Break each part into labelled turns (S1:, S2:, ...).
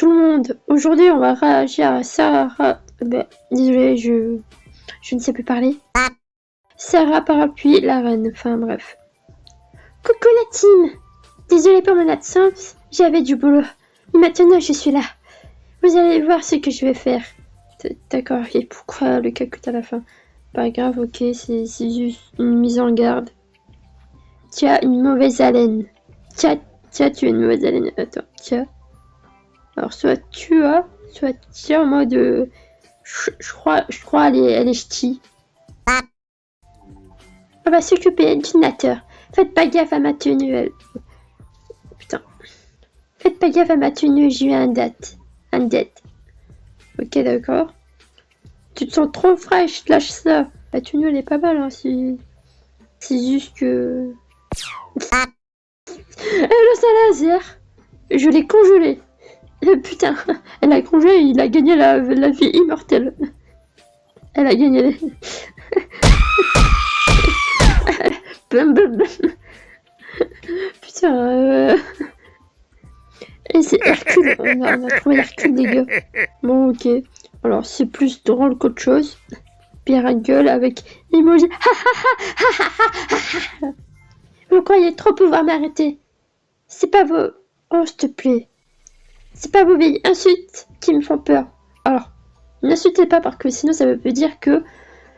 S1: tout le monde, aujourd'hui on va réagir à Sarah... désolé, je ne sais plus parler. Sarah Parapluie, la reine, enfin bref. Coucou la team. Désolé pour mon absence, j'avais du boulot. Mais maintenant je suis là. Vous allez voir ce que je vais faire. D'accord, et pourquoi le cacut à la fin? Pas grave, ok, c'est juste une mise en garde. Tu as une mauvaise haleine. Tu as une mauvaise haleine. Attends, tiens. Alors, soit tu as en mode... je crois elle est ch'ti. On va s'occuper du nateur. Faites pas gaffe à ma tenue. Putain. Faites pas gaffe à ma tenue, j'ai eu un date. Ok, d'accord. Tu te sens trop fraîche, lâche ça. La tenue, elle est pas mal, hein, c'est juste que... Elle a un laser. Je l'ai congelé. Putain, elle a congelé, il a gagné la vie immortelle. Elle a gagné... Putain, Et c'est Hercule, on a trouvé Hercule, les gars. Bon, ok. Alors, c'est plus drôle qu'autre chose. Pierre à gueule avec emoji. Vous croyez trop pouvoir m'arrêter. C'est pas vos... Oh, s'il te plaît. C'est pas vos vieilles insultes qui me font peur. Alors, n'insultez pas parce que sinon ça veut dire que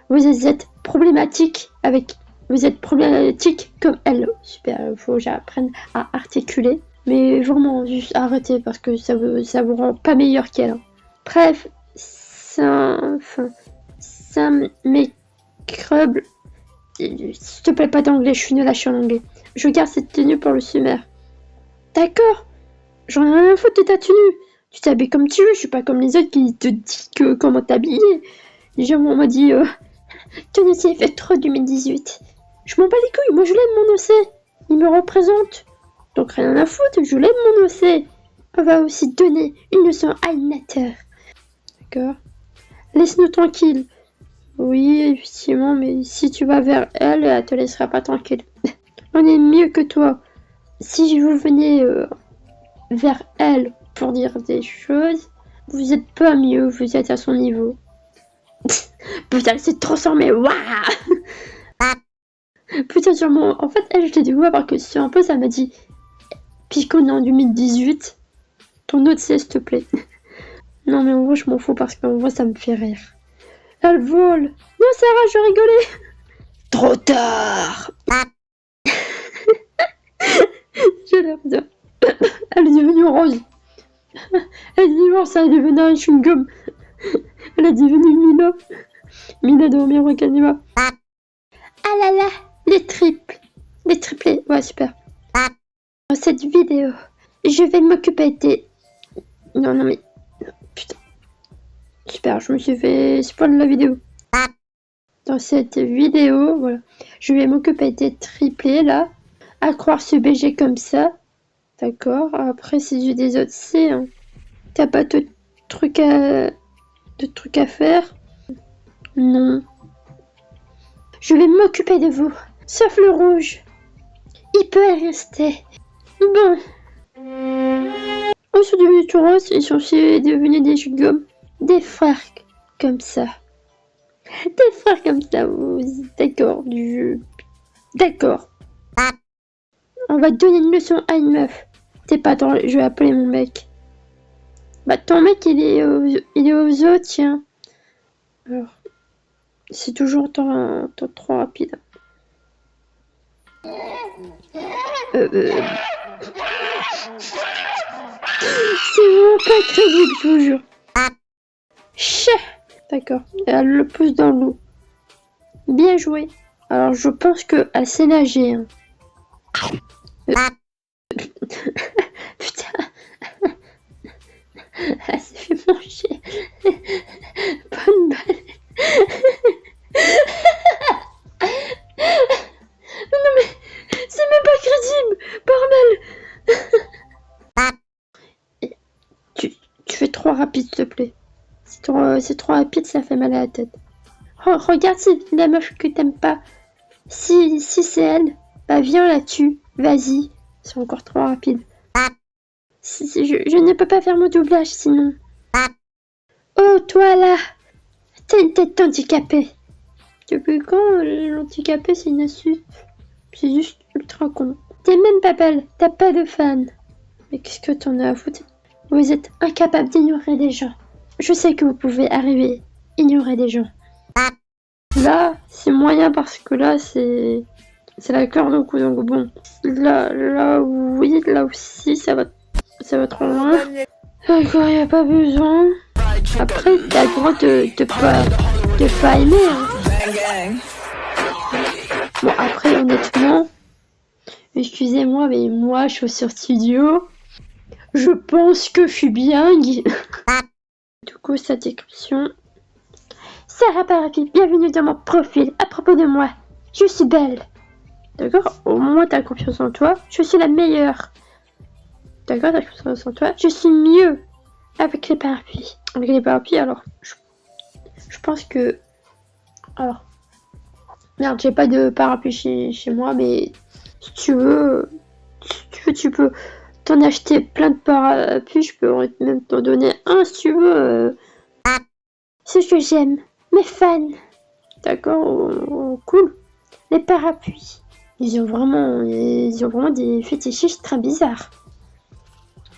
S1: vous êtes problématique avec... Vous êtes problématique comme elle. Super, il faut que j'apprenne à articuler. Mais vraiment, juste arrêtez parce que ça vous rend pas meilleur qu'elle. Hein. Bref, ça m'écrable. S'il te plaît, pas d'anglais, je suis nulle à chier en anglais. Je garde cette tenue pour le sommaire. D'accord, j'en ai rien à foutre de ta tenue. Tu t'habilles comme tu veux, je suis pas comme les autres qui te disent que comment t'habiller. Déjà, moi, on m'a dit, tenue, c'est fait trop 2018. Je m'en bats les couilles, moi je l'aime mon OC. Il me représente. Donc rien à foutre, je l'aime mon OC. On va aussi donner une leçon à une nateur. D'accord. Laisse-nous tranquille. Oui, effectivement, mais si tu vas vers elle, elle te laissera pas tranquille. On est mieux que toi. Si vous venez vers elle pour dire des choses, vous êtes pas mieux, vous êtes à son niveau. Putain, elle s'est transformée, waouh. Putain, sûrement, en fait, elle, je l'ai dit voir parce que sur un peu, ça m'a dit, puisqu'on est en 2018, ton autre c'est, s'il te plaît. Non, mais en gros, je m'en fous parce qu'en vrai, ça me fait rire. Elle vole. Non, Sarah, je rigolais. Trop tard. J'ai l'air de... Elle est devenue rose. Elle est devenue ça, elle est devenue un chewing-gum. Elle est devenue Mila. Mila de Homero Canima. Ah là là, les triplés, ouais, super. Dans cette vidéo, je vais m'occuper des... Non, mais... Putain. Super, je me suis fait spoiler la vidéo. Dans cette vidéo, voilà, je vais m'occuper des triplés, là. À croire ce BG comme ça. D'accord, après, si j'ai des autres, c'est... Hein. T'as pas de trucs à faire? Non. Je vais m'occuper de vous. Sauf le rouge. Il peut y rester. Bon. Ils sont devenus tout roses. Ils sont aussi devenus des chewing-gums. Des frères comme ça. Des frères comme ça. D'accord. D'accord. On va donner une leçon à une meuf. T'es pas dans... Je vais appeler mon mec. Bah ton mec il est au zoo, tiens. Alors. C'est toujours trop rapide. C'est vraiment pas crédible, je vous jure. D'accord. Elle le pousse dans l'eau. Bien joué. Alors je pense qu'elle sait nager. Hein. Putain. Elle s'est fait manger. Bonne balle. Non mais c'est même pas crédible, bordel. Tu fais trop rapide, s'il te plaît. C'est trop rapide, ça fait mal à la tête. Oh, regarde, c'est la meuf que t'aimes pas. Si c'est elle, bah viens là-dessus. Vas-y, c'est encore trop rapide. Je ne peux pas faire mon doublage sinon. Oh, toi là, t'as une tête handicapée. Depuis quand l'handicapé c'est une astuce? C'est juste ultra con. T'es même pas belle, t'as pas de fan. Mais qu'est-ce que t'en as à foutre? Vous êtes incapable d'ignorer des gens. Je sais que vous pouvez arriver à ignorer des gens. Là, c'est moyen parce que là, c'est la corde au cou. Donc bon, là, oui, là aussi, ça va trop loin. D'accord, y a pas besoin. Après, t'as le droit de pas aimer. Hein. Bon, après, honnêtement, excusez-moi, mais moi, je suis sur studio. Je pense que je suis bilingue. Du coup, sa description. Sarah Parapluie, bienvenue dans mon profil. À propos de moi, je suis belle. D'accord? Au moins, t'as confiance en toi. Je suis la meilleure. D'accord? T'as confiance en toi. Je suis mieux avec les parapluies. Avec les parapluies, alors, je pense que... Alors... Merde, j'ai pas de parapluie chez moi, mais si tu veux, tu peux t'en acheter plein de parapluies. Je peux même t'en donner un si tu veux. C'est ce que j'aime. Mes fans. D'accord? Cool. Les parapluies. Ils ont vraiment des fétichistes très bizarres.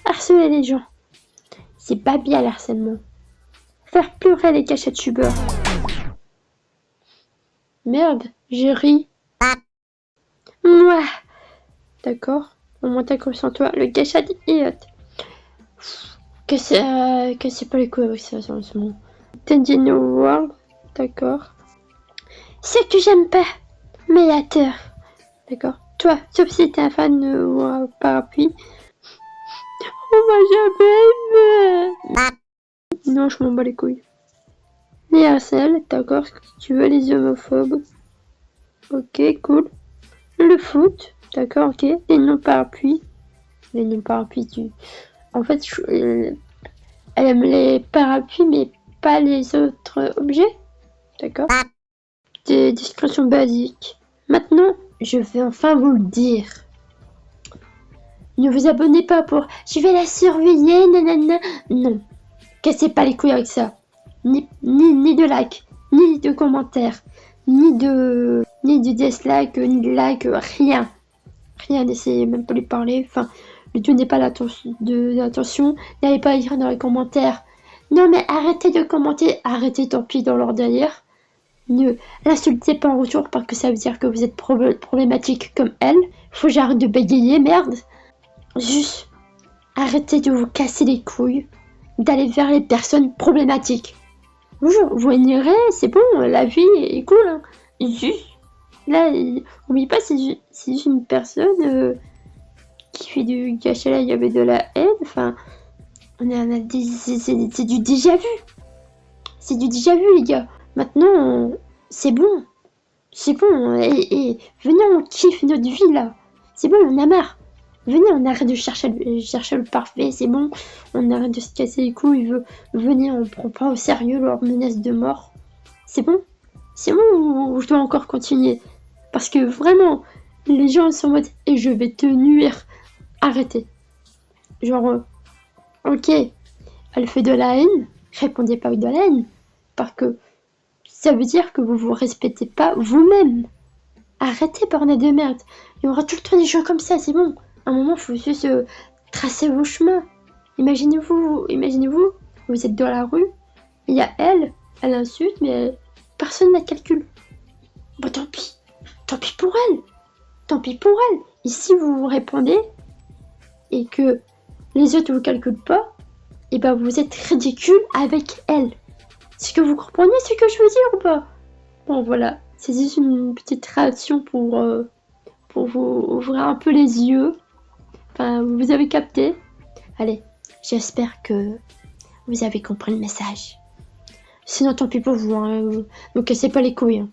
S1: Harceler les gens. C'est pas bien l'harcèlement. Faire pleurer les cachettes tubeurs. Merde, j'ai ri. Moi. D'accord. Au moins t'as confiance en toi. Le gâchis idiote. Cassez pas les couilles avec ça, en ce moment. Tendino World. D'accord. Ce que j'aime pas. Médiateur. D'accord. Toi, sauf si t'es un fan de parapluie. On m'a jamais aimé. Non, je m'en bats les couilles. Les harcèles, d'accord, si tu veux, les homophobes. Ok, cool. Le foot, d'accord, ok. Les non-parapluies. Les non-parapluies, En fait, elle aime les parapluies, mais pas les autres objets. D'accord. Des descriptions basiques. Maintenant, je vais enfin vous le dire. Ne vous abonnez pas pour... Je vais la surveiller, nanana. Non. Cassez pas les couilles avec ça. Ni de like, ni de commentaires, ni de dislike, ni de like, rien. Rien, n'essayez même pas de lui parler. Enfin, ne donnez pas l'attention, n'allez pas écrire dans les commentaires. Non mais arrêtez de commenter, arrêtez tant pis dans leur délire. Ne l'insultez pas en retour parce que ça veut dire que vous êtes problématique comme elle. Faut que j'arrête de bégayer, merde. Juste, arrêtez de vous casser les couilles, d'aller vers les personnes problématiques. Bonjour, vous ignorez, c'est bon, la vie est cool. Hein. Juste, là, n'oublie pas, c'est juste une personne qui fait du gâchis, là, il y avait de la haine, enfin, c'est du déjà vu. C'est du déjà vu, les gars. Maintenant, c'est bon. C'est bon, et venez, on kiffe notre vie, là. C'est bon, on a marre. Venez, on arrête de chercher le parfait, c'est bon. On arrête de se casser les couilles. Venez, on prend pas au sérieux leurs menaces de mort. C'est bon? C'est bon ou je dois encore continuer? Parce que vraiment, les gens sont en mode « Et je vais te nuire ». Arrêtez. Genre, ok, elle fait de la haine. Répondez pas avec de la haine. Parce que ça veut dire que vous vous respectez pas vous-même. Arrêtez, bordel de merde. Il y aura tout le temps des gens comme ça, c'est bon. À un moment, il faut juste tracer vos chemins. Imaginez-vous, vous êtes dans la rue, il y a elle insulte, mais personne ne la calcule. Bon, tant pis pour elle. Et si vous répondez et que les autres ne vous calculent pas, et ben vous êtes ridicule avec elle. Est-ce que vous comprenez ce que je veux dire ou pas? Bon, voilà, c'est juste une petite réaction pour vous ouvrir un peu les yeux. Enfin, vous avez capté. Allez, j'espère que vous avez compris le message. Sinon, tant pis pour vous, hein. Ne cassez pas les couilles. Hein.